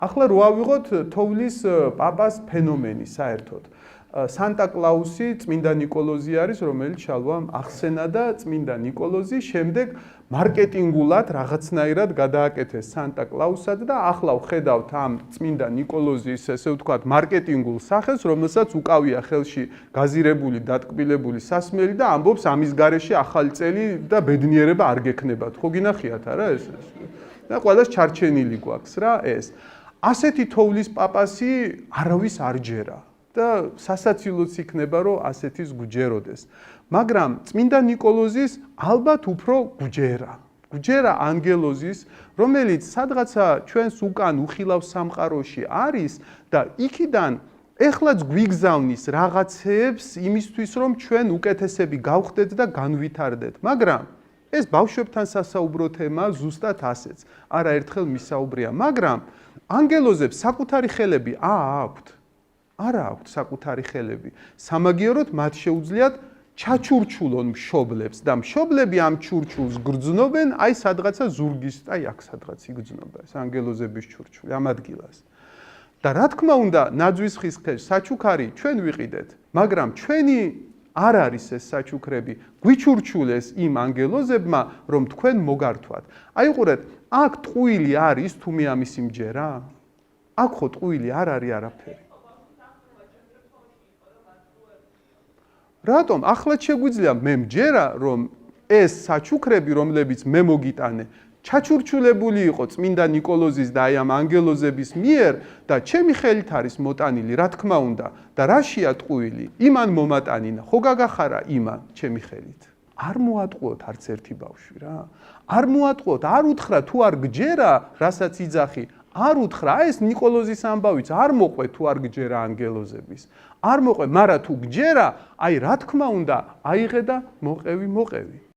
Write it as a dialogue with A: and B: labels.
A: ახლა რო ავიღოთ თოვლის პაპას ფენომენი საერთოდ. სანტა კლაუსი წმინდა ნიკოლოზი არის, რომელიც შალვამ ახსენა და წმინდა ნიკოლოზი შემდეგ მარკეტინგულად რაღაცნაირად გადააკეთეს სანტა კლაუსად და ახლა ვხედავთ ამ წმინდა ნიკოლოზის ესე ვთქვათ მარკეტინგულ სახელს, რომელსაც უკავია ხელში გაზირებული, დატკბილებული სასმელი და ამბობს ამის გარეშე ახალი წელი და ბედნიერება არ გექნებათ. ხო გინახიათ არა ეს? და ყველას ჩარჩენილი გვაქვს რა ეს. ასეთი თოვლის პაპასი არავის არ ჯერა. და სასაცილოც იქნება რომ ასეთის გუჯეროდეს. მაგრამ წმინდა ნიკოლოზის ალბათ უფრო გუჯერა. გუჯერა ანგელოზის, რომელიც სადღაცა ჩვენს უკან უხილავ სამყაროში არის და იქიდან ეხლაც გვიგზავნის რაღაცეებს იმისთვის რომ ჩვენ უკეთესები გავხდეთ და განვითარდეთ. მაგრამ ეს ბავშვებთან სასაუბრო თემა ზუსტად ასეც. არაერთხელ მისაუბრია, მაგრამ ანგელოზებს საკუთარი ხელები აქვთ. არა აქვთ საკუთარი ხელები. სამაგიეროდ მათ შეუძლიათ ჩაჩურჩულონ მშობლებს და მშობლები ამ ჩურჩულს გრძნობენ აი სადღაცა ზურგის და აი აქ სადღაც იგრძნობა ეს ანგელოზების ჩურჩული ამ ადგილას. და რა თქმა უნდა, ნაძვის ხის ხეშ საჩუქარი ჩვენ ვიყიდეთ, მაგრამ ჩვენი არ არის ეს საჩუქრები, გვიჩურჩულეს იმ ანგელოზებმა, რომ თქვენ მოგართვათ. აი ყურეთ, აქ ტყუილი არის თუ მე ამის იმჯერა? აქ ხო ტყუილი არ არის არაფერი. რატომ? ახლაც შეგვიძლია მე მჯერა, რომ ეს საჩუქრები, რომლებიც მე მოგიტანე, ჩაჩურჩულებული იყო წმინდა ნიკოლოზის და აი ამ ანგელოზების მიერ და ჩემი ხელით არის მოტანილი, რა თქმა უნდა, და რაშია ტყუილი? იმან მომატანინა, ხო გაგახარა იმან ჩემი ხელით? არ მოატყუოთ არც ერთი ბავშვი რა. არ მოატყუოთ, არ უთხრა თუ არ გჯერა, რასაც იძახი, არ უთხრა, ეს ნიკოლოზის ამბავიც არ მოყვე თუ არ გჯერა ანგელოზების. არ მოყვე, მაგრამ თუ გჯერა, აი რა თქმა უნდა, აიღე და მოყევი.